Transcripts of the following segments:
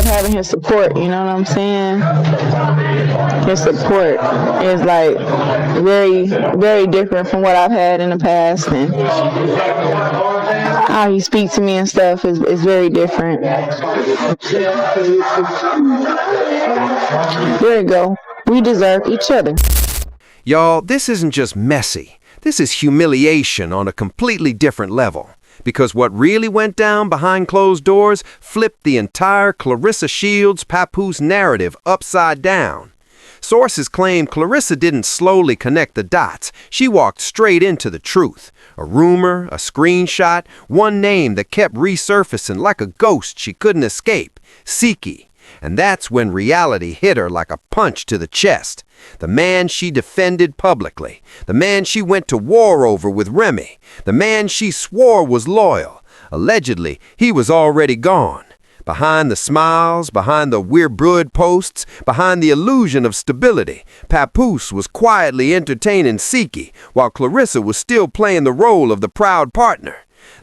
having his support, you know what I'm saying? His support is like very, very different from what I've had in the past, and how he speaks to me and stuff is very different. There you go. We deserve each other. Y'all, this isn't just messy. This is humiliation on a completely different level. Because what really went down behind closed doors flipped the entire Claressa Shields Papoose narrative upside down. Sources claim Claressa didn't slowly connect the dots. She walked straight into the truth. A rumor, a screenshot, one name that kept resurfacing like a ghost she couldn't escape. Siki. And that's when reality hit her like a punch to the chest. The man she defended publicly. The man she went to war over with Remy. The man she swore was loyal. Allegedly, he was already gone. Behind the smiles, behind the "we're brood" posts, behind the illusion of stability, Papoose was quietly entertaining Siki, while Claressa was still playing the role of the proud partner.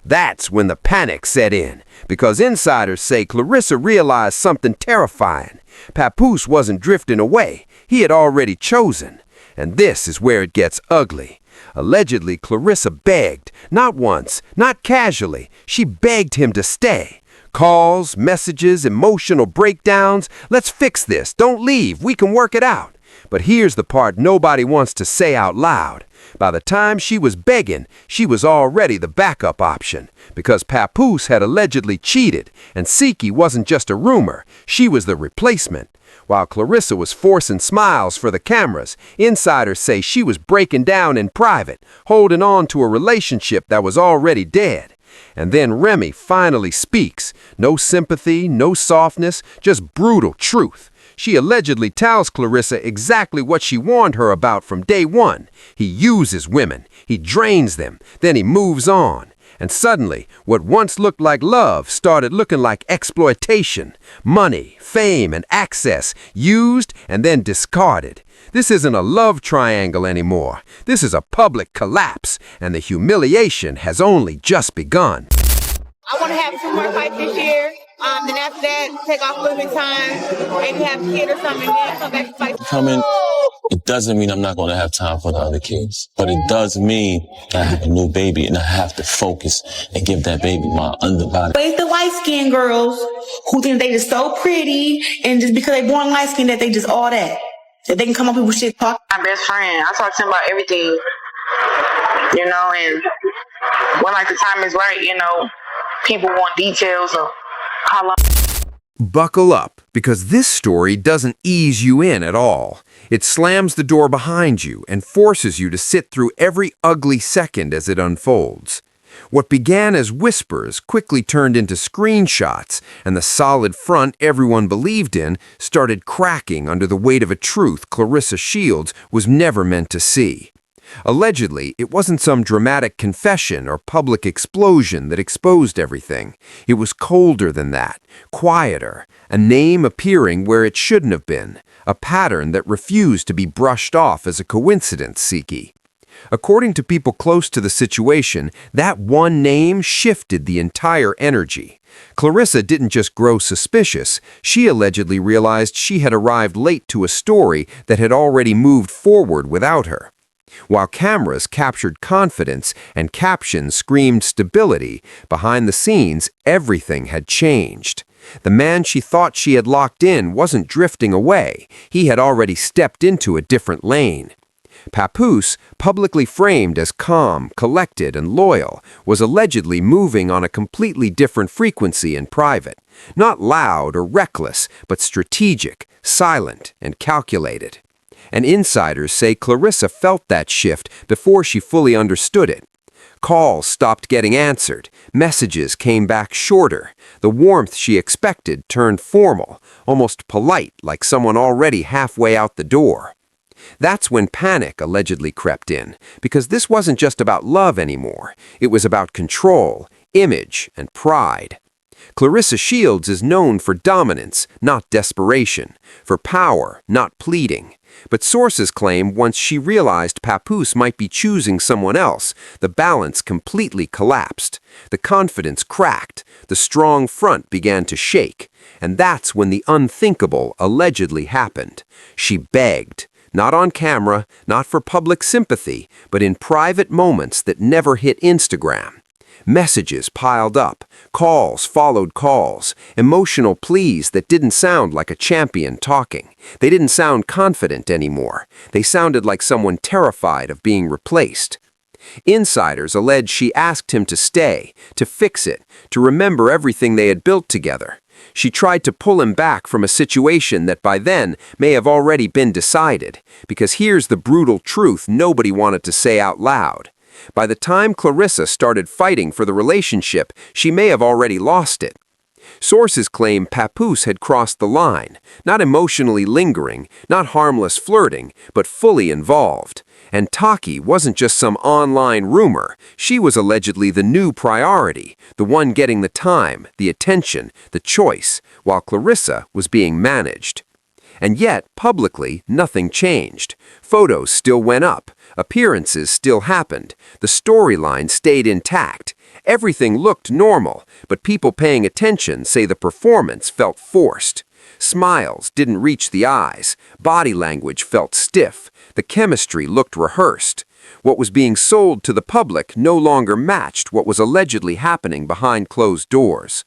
That's when the panic set in, because insiders say Claressa realized something terrifying. Papoose wasn't drifting away. He had already chosen. And this is where it gets ugly. Allegedly, Claressa begged, not once, not casually. She begged him to stay. Calls, messages, emotional breakdowns. Let's fix this. Don't leave. We can work it out. But here's the part nobody wants to say out loud. By the time she was begging, she was already the backup option, because Papoose had allegedly cheated, and Siki wasn't just a rumor, she was the replacement. While Claressa was forcing smiles for the cameras, insiders say she was breaking down in private, holding on to a relationship that was already dead. And then Remy finally speaks. No sympathy, no softness, just brutal truth. She allegedly tells Claressa exactly what she warned her about from day one. He uses women, he drains them, then he moves on. And suddenly, what once looked like love started looking like exploitation. Money, fame, and access, used and then discarded. This isn't a love triangle anymore. This is a public collapse, and the humiliation has only just begun. I want to have 2 more fights this year. Then after that, take off a little bit of time, maybe have a kid or something, and then come back to fight. Coming, it doesn't mean I'm not going to have time for the other kids. But it does mean that I have a new baby and I have to focus and give that baby my underbody. But it's the light-skinned girls who think they just so pretty, and just because they born light-skinned that they just all that. That they can come up with shit talk. My best friend, I talk to him about everything, and when like the time is right, people want details of how long. Buckle up, because this story doesn't ease you in at all. It slams the door behind you and forces you to sit through every ugly second as it unfolds. What began as whispers quickly turned into screenshots, and the solid front everyone believed in started cracking under the weight of a truth Claressa Shields was never meant to see. Allegedly, it wasn't some dramatic confession or public explosion that exposed everything. It was colder than that, quieter, a name appearing where it shouldn't have been, a pattern that refused to be brushed off as a coincidence, Siki. According to people close to the situation, that one name shifted the entire energy. Claressa didn't just grow suspicious, she allegedly realized she had arrived late to a story that had already moved forward without her. While cameras captured confidence and captions screamed stability, behind the scenes, everything had changed. The man she thought she had locked in wasn't drifting away. He had already stepped into a different lane. Papoose, publicly framed as calm, collected, and loyal, was allegedly moving on a completely different frequency in private. Not loud or reckless, but strategic, silent, and calculated. And insiders say Claressa felt that shift before she fully understood it. Calls stopped getting answered. Messages came back shorter. The warmth she expected turned formal, almost polite, like someone already halfway out the door. That's when panic allegedly crept in, because this wasn't just about love anymore. It was about control, image, and pride. Claressa Shields is known for dominance, not desperation, for power, not pleading. But sources claim once she realized Papoose might be choosing someone else, the balance completely collapsed. The confidence cracked, the strong front began to shake, And that's when the unthinkable allegedly happened. She begged, not on camera, not for public sympathy, but in private moments that never hit Instagram. Messages piled up, calls followed calls, emotional pleas that didn't sound like a champion talking. They didn't sound confident anymore. They sounded like someone terrified of being replaced. Insiders allege she asked him to stay, to fix it, to remember everything they had built together. She tried to pull him back from a situation that by then may have already been decided, because here's the brutal truth nobody wanted to say out loud. By the time Claressa started fighting for the relationship, she may have already lost it. Sources claim Papoose had crossed the line, not emotionally lingering, not harmless flirting, but fully involved. And Taki wasn't just some online rumor. She was allegedly the new priority, the one getting the time, the attention, the choice, while Claressa was being managed. And yet, publicly, nothing changed. Photos still went up. Appearances still happened. The storyline stayed intact. Everything looked normal, but people paying attention say the performance felt forced. Smiles didn't reach the eyes. Body language felt stiff. The chemistry looked rehearsed. What was being sold to the public no longer matched what was allegedly happening behind closed doors.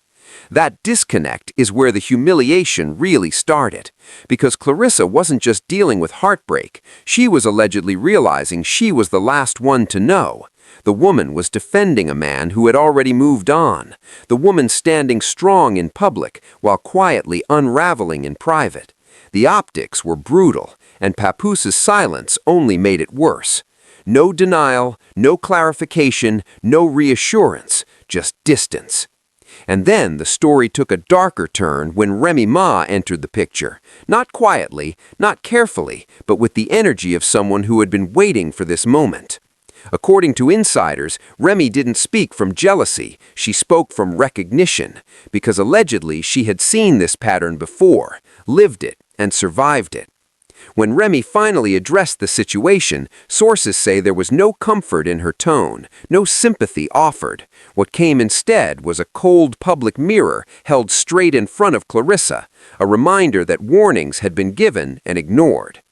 That disconnect is where the humiliation really started, because Claressa wasn't just dealing with heartbreak. She was allegedly realizing she was the last one to know. The woman was defending a man who had already moved on. The woman standing strong in public while quietly unraveling in private. The optics were brutal, and Papoose's silence only made it worse. No denial, no clarification, no reassurance, just distance. And then the story took a darker turn when Remy Ma entered the picture. Not quietly, not carefully, but with the energy of someone who had been waiting for this moment. According to insiders, Remy didn't speak from jealousy, she spoke from recognition, because allegedly she had seen this pattern before, lived it, and survived it. When Remy finally addressed the situation, sources say there was no comfort in her tone, no sympathy offered. What came instead was a cold public mirror held straight in front of Claressa, a reminder that warnings had been given and ignored.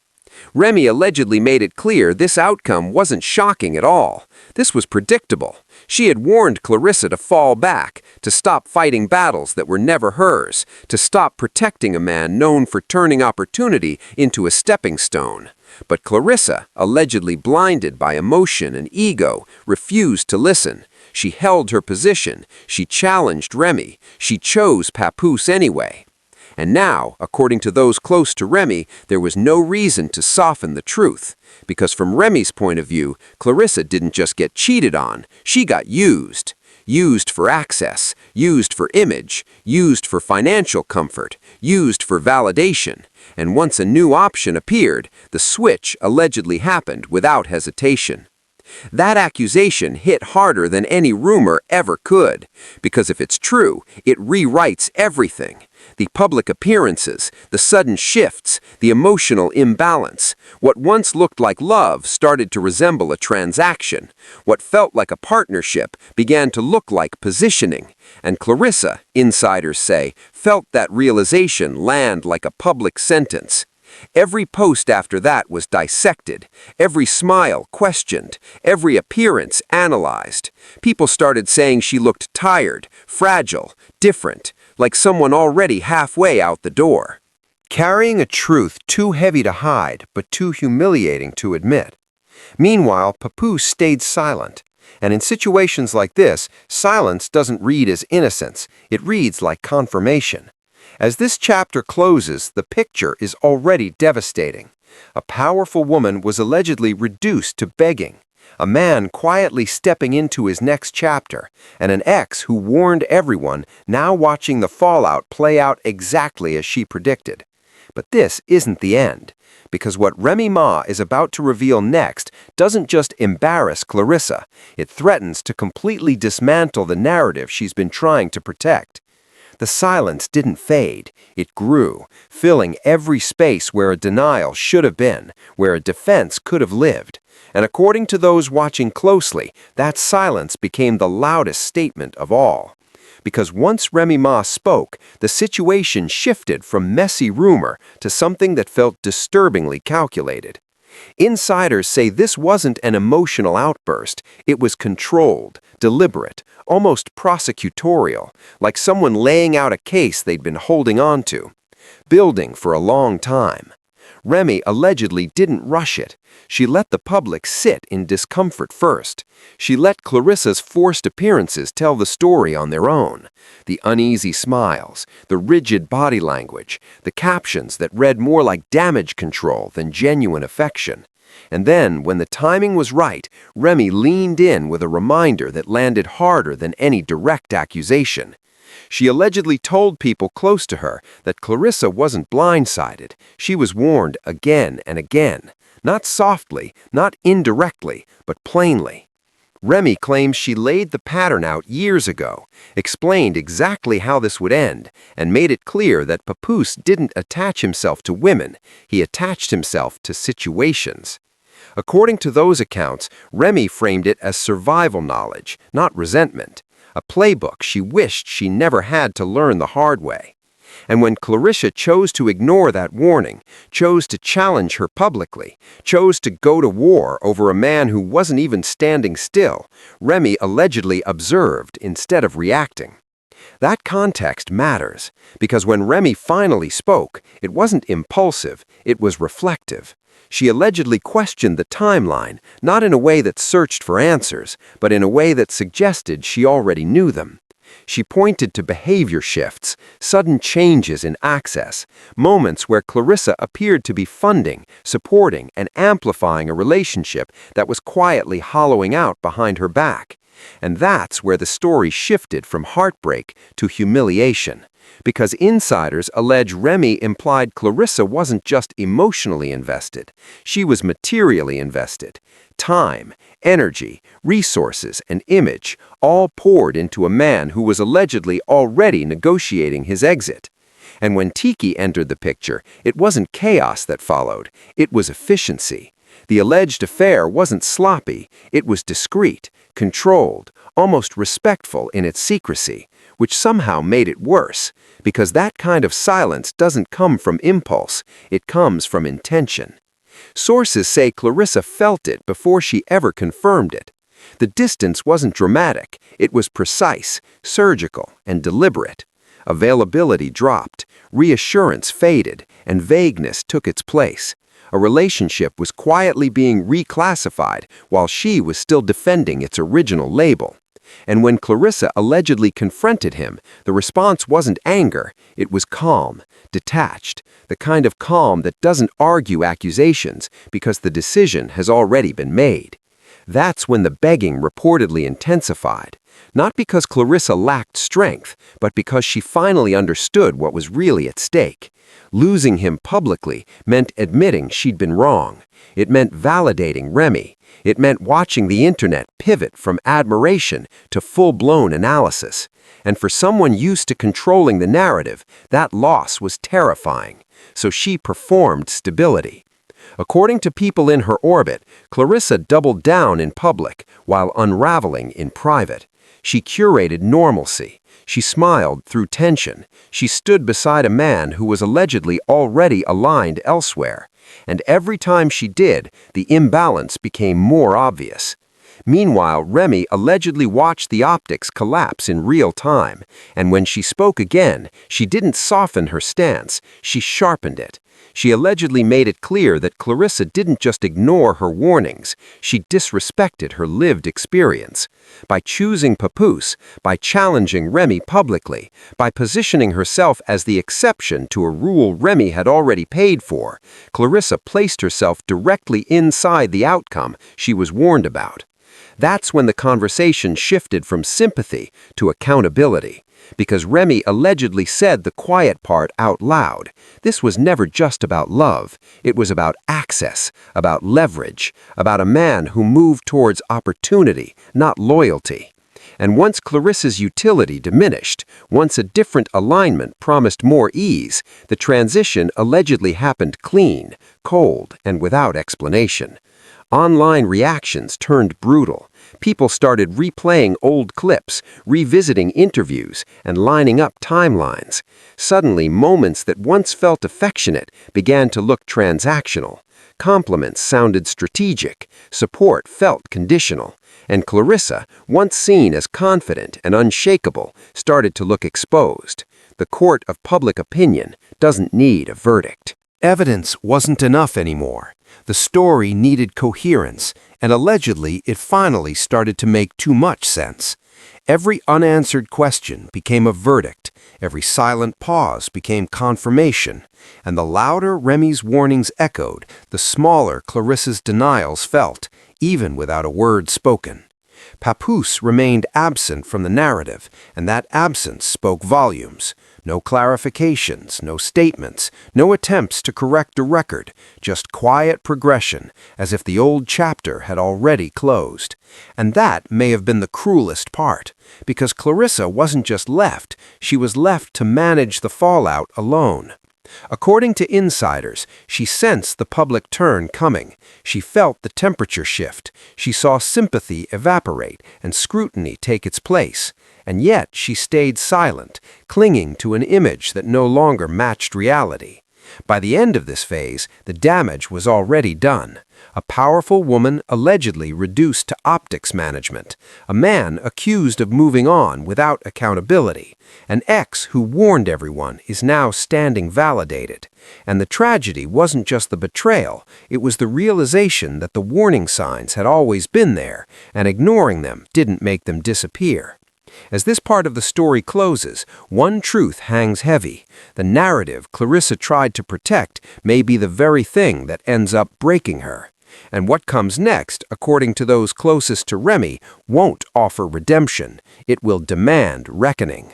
Remy allegedly made it clear this outcome wasn't shocking at all. This was predictable. She had warned Claressa to fall back, to stop fighting battles that were never hers, to stop protecting a man known for turning opportunity into a stepping stone. But Claressa, allegedly blinded by emotion and ego, refused to listen. She held her position. She challenged Remy. She chose Papoose anyway. And now, according to those close to Remy, there was no reason to soften the truth. Because from Remy's point of view, Claressa didn't just get cheated on, she got used. Used for access, used for image, used for financial comfort, used for validation. And once a new option appeared, the switch allegedly happened without hesitation. That accusation hit harder than any rumor ever could, because if it's true, it rewrites everything. The public appearances, the sudden shifts, the emotional imbalance. What once looked like love started to resemble a transaction. What felt like a partnership began to look like positioning. And Claressa, insiders say, felt that realization land like a public sentence. Every post after that was dissected, every smile questioned, every appearance analyzed. People started saying she looked tired, fragile, different, like someone already halfway out the door. Carrying a truth too heavy to hide, but too humiliating to admit. Meanwhile, Papoose stayed silent. And in situations like this, silence doesn't read as innocence, it reads like confirmation. As this chapter closes, the picture is already devastating. A powerful woman was allegedly reduced to begging. A man quietly stepping into his next chapter, and an ex who warned everyone now watching the fallout play out exactly as she predicted. But this isn't the end, because what Remy Ma is about to reveal next doesn't just embarrass Claressa, it threatens to completely dismantle the narrative she's been trying to protect. The silence didn't fade, it grew, filling every space where a denial should have been, where a defense could have lived. And according to those watching closely, that silence became the loudest statement of all. because once Remy Ma spoke, the situation shifted from messy rumor to something that felt disturbingly calculated. Insiders say this wasn't an emotional outburst, it was controlled, deliberate, almost prosecutorial, like someone laying out a case they'd been holding on to, building for a long time. Remy allegedly didn't rush it. She let the public sit in discomfort first. She let Claressa's forced appearances tell the story on their own. The uneasy smiles, the rigid body language, the captions that read more like damage control than genuine affection. And then, when the timing was right, Remy leaned in with a reminder that landed harder than any direct accusation. She allegedly told people close to her that Claressa wasn't blindsided. She was warned again and again. Not softly, not indirectly, but plainly. Remy claims she laid the pattern out years ago, explained exactly how this would end, and made it clear that Papoose didn't attach himself to women, he attached himself to situations. According to those accounts, Remy framed it as survival knowledge, not resentment. A playbook she wished she never had to learn the hard way. And when Claressa chose to ignore that warning, chose to challenge her publicly, chose to go to war over a man who wasn't even standing still, Remy allegedly observed instead of reacting. That context matters, because when Remy finally spoke, it wasn't impulsive, it was reflective. She allegedly questioned the timeline, not in a way that searched for answers, but in a way that suggested she already knew them. She pointed to behavior shifts, sudden changes in access, moments where Claressa appeared to be funding, supporting, and amplifying a relationship that was quietly hollowing out behind her back. And that's where the story shifted from heartbreak to humiliation. Because insiders allege Remy implied Claressa wasn't just emotionally invested, she was materially invested. Time, energy, resources, and image all poured into a man who was allegedly already negotiating his exit. And when Tiki entered the picture, it wasn't chaos that followed, it was efficiency. The alleged affair wasn't sloppy, it was discreet, controlled, almost respectful in its secrecy, which somehow made it worse, because that kind of silence doesn't come from impulse, it comes from intention. Sources say Claressa felt it before she ever confirmed it. The distance wasn't dramatic, it was precise, surgical, and deliberate. Availability dropped, reassurance faded, and vagueness took its place. A relationship was quietly being reclassified while she was still defending its original label. And when Claressa allegedly confronted him, the response wasn't anger, it was calm, detached, the kind of calm that doesn't argue accusations because the decision has already been made. That's when the begging reportedly intensified, not because Claressa lacked strength, but because she finally understood what was really at stake. Losing him publicly meant admitting she'd been wrong. It meant validating Remy. It meant watching the internet pivot from admiration to full-blown analysis. And for someone used to controlling the narrative, that loss was terrifying. So she performed stability. According to people in her orbit, Claressa doubled down in public while unraveling in private. She curated normalcy. She smiled through tension. She stood beside a man who was allegedly already aligned elsewhere. And every time she did, the imbalance became more obvious. Meanwhile, Remy allegedly watched the optics collapse in real time, and when she spoke again, she didn't soften her stance, she sharpened it. She allegedly made it clear that Claressa didn't just ignore her warnings, she disrespected her lived experience. By choosing Papoose, by challenging Remy publicly, by positioning herself as the exception to a rule Remy had already paid for, Claressa placed herself directly inside the outcome she was warned about. That's when the conversation shifted from sympathy to accountability, because Remy allegedly said the quiet part out loud. This was never just about love. It was about access, about leverage, about a man who moved towards opportunity, not loyalty. And once Claressa's utility diminished, once a different alignment promised more ease, the transition allegedly happened clean, cold, and without explanation. Online reactions turned brutal. People started replaying old clips, revisiting interviews, and lining up timelines. Suddenly, moments that once felt affectionate began to look transactional. Compliments sounded strategic, support felt conditional, and Claressa, once seen as confident and unshakable, started to look exposed. The court of public opinion doesn't need a verdict. Evidence wasn't enough anymore. The story needed coherence, and allegedly it finally started to make too much sense. Every unanswered question became a verdict, every silent pause became confirmation, and the louder Remy's warnings echoed, the smaller Claressa's denials felt, even without a word spoken. Papoose remained absent from the narrative, and that absence spoke volumes. No clarifications, no statements, no attempts to correct a record, just quiet progression, as if the old chapter had already closed. And that may have been the cruelest part, because Claressa wasn't just left, she was left to manage the fallout alone. According to insiders, she sensed the public turn coming. She felt the temperature shift. She saw sympathy evaporate and scrutiny take its place. And yet she stayed silent, clinging to an image that no longer matched reality. By the end of this phase, the damage was already done. A powerful woman allegedly reduced to optics management, a man accused of moving on without accountability, an ex who warned everyone is now standing validated. And the tragedy wasn't just the betrayal, it was the realization that the warning signs had always been there, and ignoring them didn't make them disappear. As this part of the story closes, one truth hangs heavy. The narrative Claressa tried to protect may be the very thing that ends up breaking her. And what comes next, according to those closest to Remy, won't offer redemption. It will demand reckoning.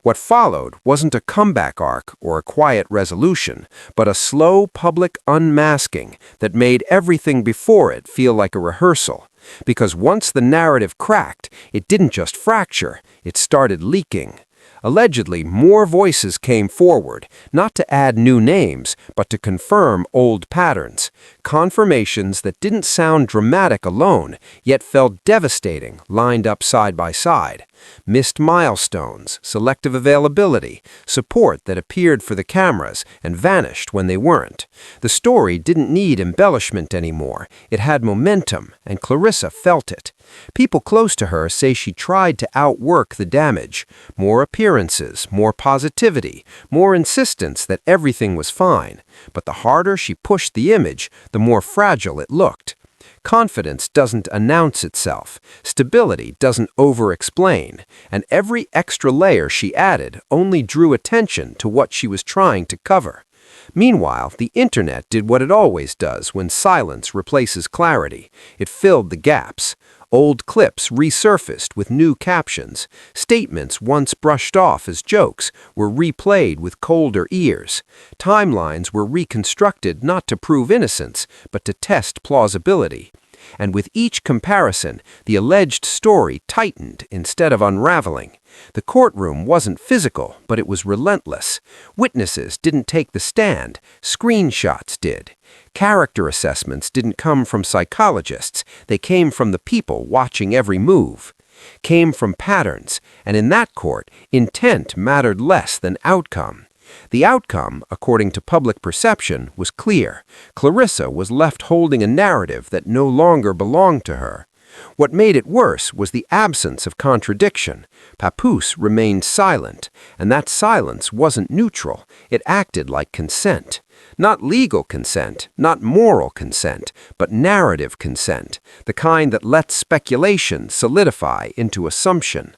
What followed wasn't a comeback arc or a quiet resolution, but a slow public unmasking that made everything before it feel like a rehearsal. Because once the narrative cracked, it didn't just fracture, it started leaking. Allegedly, more voices came forward, not to add new names, but to confirm old patterns. Confirmations that didn't sound dramatic alone, yet felt devastating, lined up side by side. Missed milestones, selective availability, support that appeared for the cameras and vanished when they weren't. The story didn't need embellishment anymore. It had momentum, and Claressa felt it. People close to her say she tried to outwork the damage. More appearances, more positivity, more insistence that everything was fine. But the harder she pushed the image, the more fragile it looked. Confidence doesn't announce itself, stability doesn't over-explain, and every extra layer she added only drew attention to what she was trying to cover. Meanwhile, the internet did what it always does when silence replaces clarity. It filled the gaps. Old clips resurfaced with new captions. Statements once brushed off as jokes were replayed with colder ears. Timelines were reconstructed not to prove innocence, but to test plausibility. And with each comparison, the alleged story tightened instead of unraveling. The courtroom wasn't physical, but it was relentless. Witnesses didn't take the stand, screenshots did. Character assessments didn't come from psychologists, they came from the people watching every move. Came from patterns, and in that court, intent mattered less than outcome. The outcome, according to public perception, was clear. Claressa was left holding a narrative that no longer belonged to her. What made it worse was the absence of contradiction. Papoose remained silent, and that silence wasn't neutral. It acted like consent. Not legal consent, not moral consent, but narrative consent, the kind that lets speculation solidify into assumption.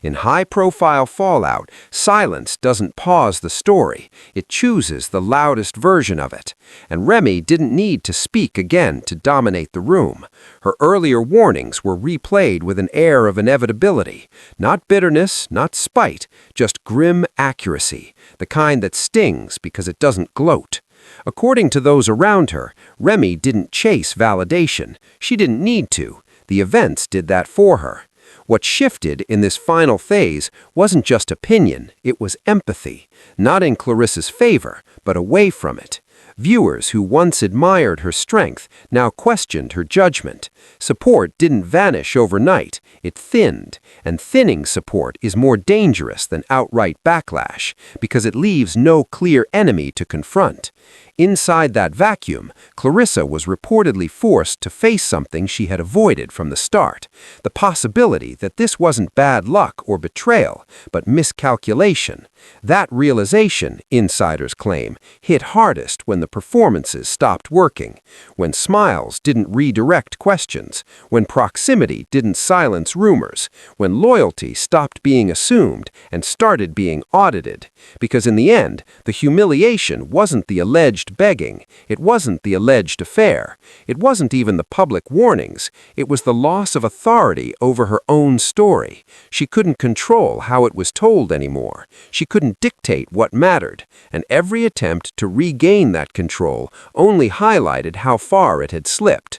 In high-profile fallout, silence doesn't pause the story. It chooses the loudest version of it. And Remy didn't need to speak again to dominate the room. Her earlier warnings were replayed with an air of inevitability. Not bitterness, not spite, just grim accuracy, the kind that stings because it doesn't gloat. According to those around her, Remy didn't chase validation. She didn't need to. The events did that for her. What shifted in this final phase wasn't just opinion, it was empathy, not in Claressa's favor, but away from it. Viewers who once admired her strength now questioned her judgment. Support didn't vanish overnight, it thinned, and thinning support is more dangerous than outright backlash because it leaves no clear enemy to confront. Inside that vacuum, Claressa was reportedly forced to face something she had avoided from the start, the possibility that this wasn't bad luck or betrayal, but miscalculation. That realization, insiders claim, hit hardest when the performances stopped working, when smiles didn't redirect questions, when proximity didn't silence rumors, when loyalty stopped being assumed and started being audited. Because in the end, the humiliation wasn't the alleged begging, it wasn't the alleged affair, it wasn't even the public warnings, it was the loss of authority over her own story. She couldn't control how it was told anymore. She couldn't dictate what mattered, and every attempt to regain that control only highlighted how far it had slipped.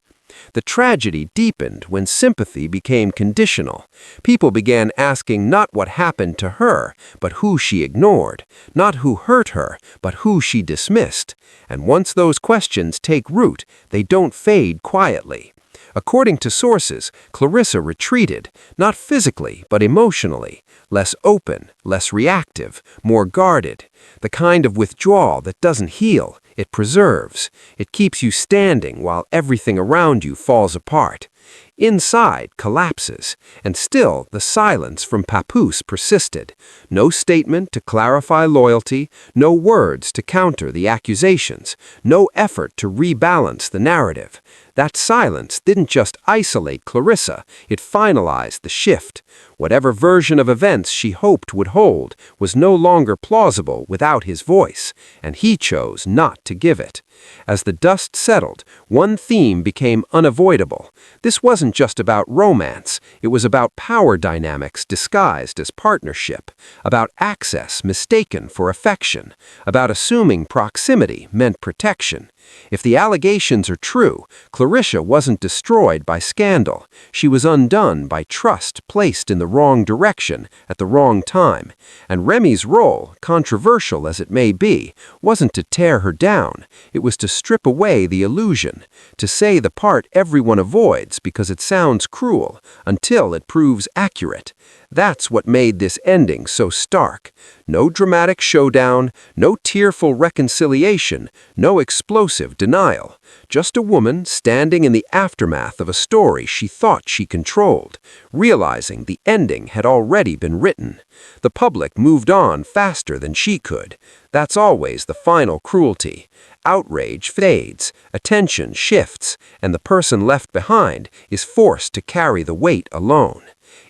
The tragedy deepened when sympathy became conditional. People began asking not what happened to her, but who she ignored, not who hurt her, but who she dismissed. And once those questions take root, they don't fade quietly. According to sources, Claressa retreated, not physically, but emotionally, less open, less reactive, more guarded. The kind of withdrawal that doesn't heal, it preserves. It keeps you standing while everything around you falls apart. Inside collapses, and still the silence from Papoose persisted. No statement to clarify loyalty, no words to counter the accusations, no effort to rebalance the narrative. That silence didn't just isolate Claressa, it finalized the shift. Whatever version of events she hoped would hold was no longer plausible without his voice, and he chose not to give it. As the dust settled, one theme became unavoidable. This wasn't just about romance, it was about power dynamics disguised as partnership, about access mistaken for affection, about assuming proximity meant protection. If the allegations are true, Claressa wasn't destroyed by scandal. She was undone by trust placed in the wrong direction at the wrong time. And Remy's role, controversial as it may be, wasn't to tear her down. It was to strip away the illusion, to say the part everyone avoids because it sounds cruel until it proves accurate. That's what made this ending so stark. No dramatic showdown, no tearful reconciliation, no explosive denial. Just a woman standing in the aftermath of a story she thought she controlled, realizing the ending had already been written. The public moved on faster than she could. That's always the final cruelty. Outrage fades, attention shifts, and the person left behind is forced to carry the weight alone.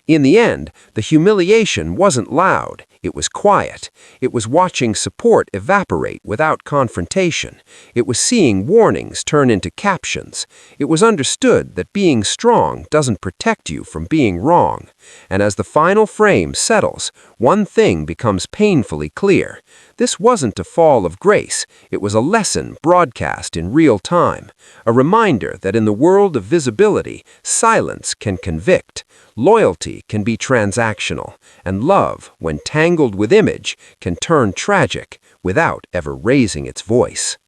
In the end, the humiliation wasn't loud, it was quiet. It was watching support evaporate without confrontation. It was seeing warnings turn into captions. It was understood that being strong doesn't protect you from being wrong. And as the final frame settles, one thing becomes painfully clear. This wasn't a fall of grace, it was a lesson broadcast in real time, a reminder that in the world of visibility, silence can convict, loyalty can be transactional, and love, when tangled with image, can turn tragic without ever raising its voice.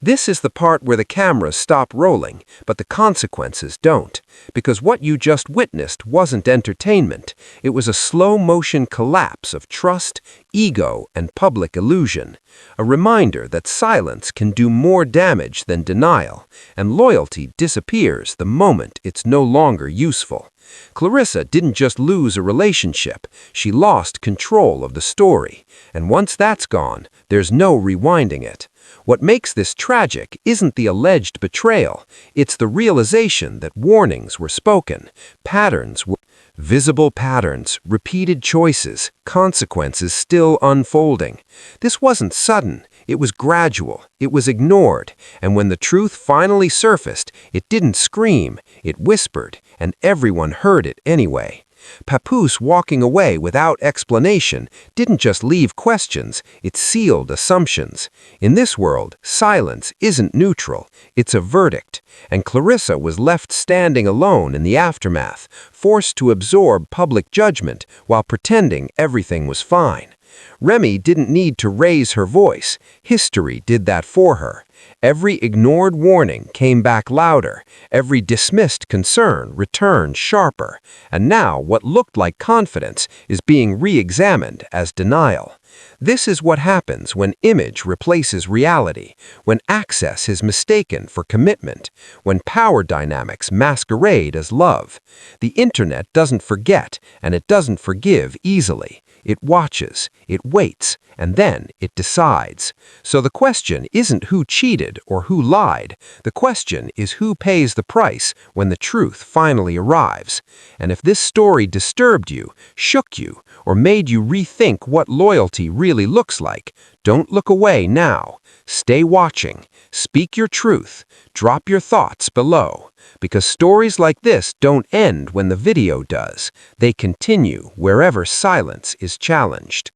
This is the part where the cameras stop rolling, but the consequences don't. Because what you just witnessed wasn't entertainment. It was a slow-motion collapse of trust, ego, and public illusion. A reminder that silence can do more damage than denial, and loyalty disappears the moment it's no longer useful. Claressa didn't just lose a relationship, she lost control of the story. And once that's gone, there's no rewinding it. What makes this tragic isn't the alleged betrayal, it's the realization that warnings were spoken, patterns were visible patterns, repeated choices, consequences still unfolding. This wasn't sudden, it was gradual, it was ignored, and when the truth finally surfaced, it didn't scream, it whispered, and everyone heard it anyway. Papoose walking away without explanation didn't just leave questions, it sealed assumptions. In this world, silence isn't neutral, it's a verdict, and Claressa was left standing alone in the aftermath, forced to absorb public judgment while pretending everything was fine. Remy didn't need to raise her voice. History did that for her. Every ignored warning came back louder. Every dismissed concern returned sharper. And now what looked like confidence is being re-examined as denial. This is what happens when image replaces reality, when access is mistaken for commitment, when power dynamics masquerade as love. The internet doesn't forget, and it doesn't forgive easily. It watches, it waits, and then it decides. So the question isn't who cheated or who lied. The question is who pays the price when the truth finally arrives. And if this story disturbed you, shook you, or made you rethink what loyalty really looks like, don't look away now. Stay watching. Speak your truth. Drop your thoughts below. Because stories like this don't end when the video does. They continue wherever silence is challenged.